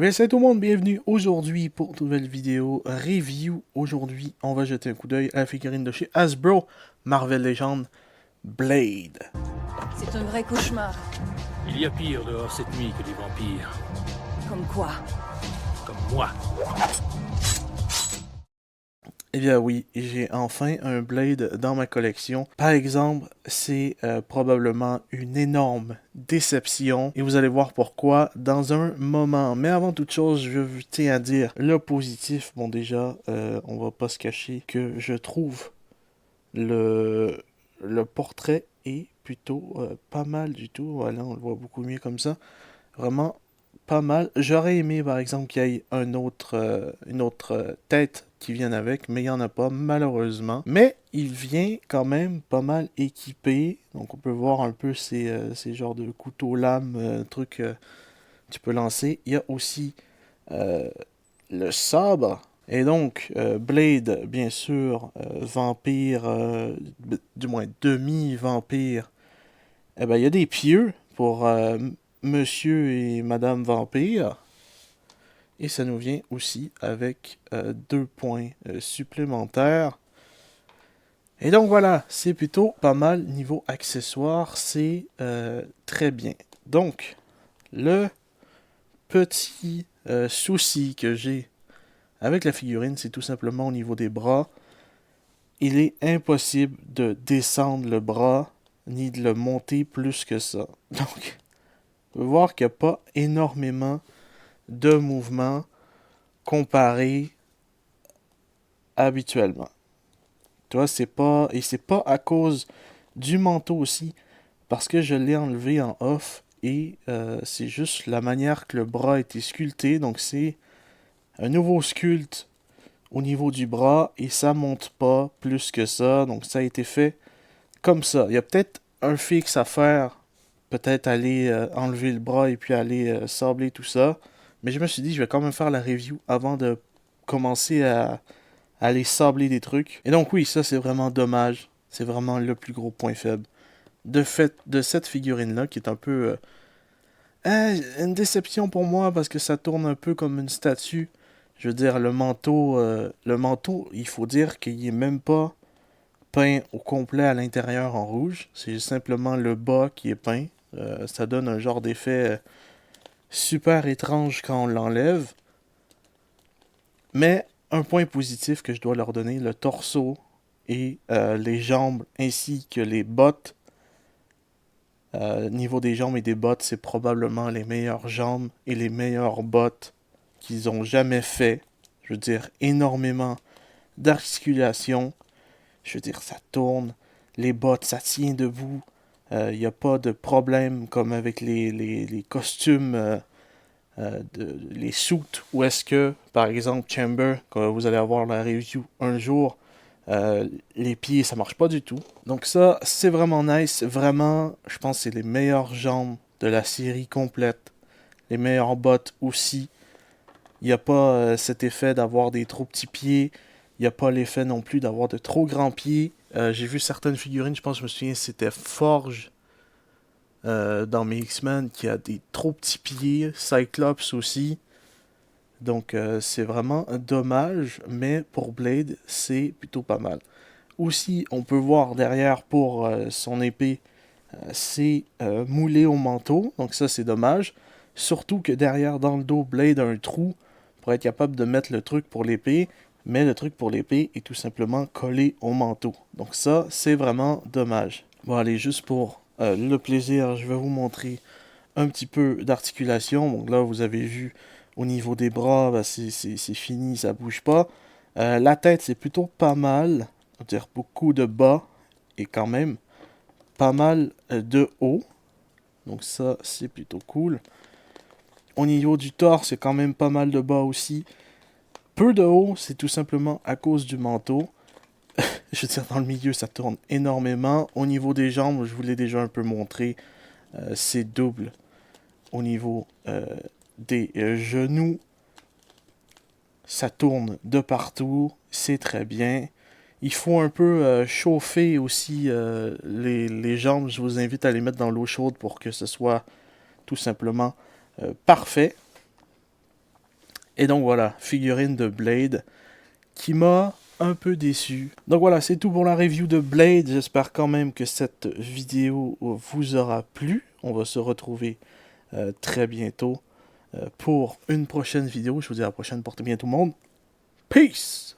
Eh bien, salut tout le monde, bienvenue aujourd'hui pour une nouvelle vidéo review. Aujourd'hui, on va jeter un coup d'œil à la figurine de chez Hasbro, Marvel Legends Blade. C'est un vrai cauchemar. Il y a pire dehors cette nuit que des vampires. Comme quoi? Comme moi. Eh bien oui, j'ai enfin un Blade dans ma collection. Par exemple, c'est probablement une énorme déception et vous allez voir pourquoi dans un moment. Mais avant toute chose, je tiens à dire le positif. Bon déjà, on va pas se cacher que je trouve le, le portrait est plutôt pas mal du tout. Voilà, on le voit beaucoup mieux comme ça. Vraiment pas mal. J'aurais aimé, par exemple, qu'il y ait une autre tête qui vienne avec, mais il n'y en a pas, malheureusement. Mais il vient quand même pas mal équipé. Donc, on peut voir un peu ces genres de couteaux lames, trucs tu peux lancer. Il y a aussi euh, le sabre. Et donc, Blade, bien sûr, vampire, du moins demi-vampire, eh ben, il y a des pieux pour Monsieur et Madame Vampire. Et ça nous vient aussi avec 2 points supplémentaires. Et donc voilà, c'est plutôt pas mal niveau accessoires, c'est très bien. Donc, le petit souci que j'ai avec la figurine, c'est tout simplement au niveau des bras. Il est impossible de descendre le bras ni de le monter plus que ça. Donc, on peut voir qu'il n'y a pas énormément de mouvements comparé habituellement. Tu vois, c'est pas. Et c'est pas à cause du manteau aussi, parce que je l'ai enlevé en off et c'est juste la manière que le bras a été sculpté. Donc c'est un nouveau sculpte au niveau du bras et ça monte pas plus que ça. Donc ça a été fait comme ça. Il y a peut-être un fixe à faire, peut-être aller enlever le bras et puis aller sabler tout ça. Mais je me suis dit, je vais quand même faire la review avant de commencer à aller sabler des trucs. Et donc oui, ça c'est vraiment dommage. C'est vraiment le plus gros point faible de fait de cette figurine là qui est un peu une déception pour moi parce que ça tourne un peu comme une statue. Je veux dire le manteau, il faut dire qu'il est même pas peint au complet à l'intérieur en rouge. C'est simplement le bas qui est peint. Ça donne un genre d'effet super étrange quand on l'enlève. Mais un point positif que je dois leur donner, le torseau et les jambes ainsi que les bottes. Niveau des jambes et des bottes, c'est probablement les meilleures jambes et les meilleures bottes qu'ils ont jamais fait. Je veux dire, énormément d'articulation. Je veux dire, ça tourne. Les bottes, ça tient debout. Il n'y a pas de problème comme avec les costumes, les suits, où est-ce que, par exemple, Chamber, quand vous allez avoir la review un jour, les pieds, ça marche pas du tout. Donc ça, c'est vraiment nice. Vraiment, je pense que c'est les meilleures jambes de la série complète. Les meilleures bottes aussi. Il n'y a pas cet effet d'avoir des trop petits pieds. Il n'y a pas l'effet non plus d'avoir de trop grands pieds. J'ai vu certaines figurines, je pense, je me souviens, c'était Forge dans mes X-Men qui a des trop petits pieds. Cyclops aussi. Donc c'est vraiment dommage, mais pour Blade, c'est plutôt pas mal. Aussi, on peut voir derrière pour son épée, c'est moulé au manteau, donc ça c'est dommage. Surtout que derrière dans le dos, Blade a un trou pour être capable de mettre le truc pour l'épée, mais le truc pour l'épée est tout simplement collé au manteau. Donc ça, c'est vraiment dommage. Bon, allez, juste pour le plaisir, je vais vous montrer un petit peu d'articulation. Donc là, vous avez vu au niveau des bras, bah, c'est fini, ça bouge pas. La tête, c'est plutôt pas mal. On va dire beaucoup de bas et quand même pas mal de haut. Donc ça, c'est plutôt cool. Au niveau du torse, c'est quand même pas mal de bas aussi. Peu de haut, c'est tout simplement à cause du manteau. Je veux dire, dans le milieu, ça tourne énormément. Au niveau des jambes, je vous l'ai déjà un peu montré, c'est double. Au niveau des genoux, ça tourne de partout. C'est très bien. Il faut un peu chauffer aussi les jambes. Je vous invite à les mettre dans l'eau chaude pour que ce soit tout simplement parfait. Et donc voilà, figurine de Blade qui m'a un peu déçu. Donc voilà, c'est tout pour la review de Blade. J'espère quand même que cette vidéo vous aura plu. On va se retrouver très bientôt pour une prochaine vidéo. Je vous dis à la prochaine. Portez bien tout le monde. Peace!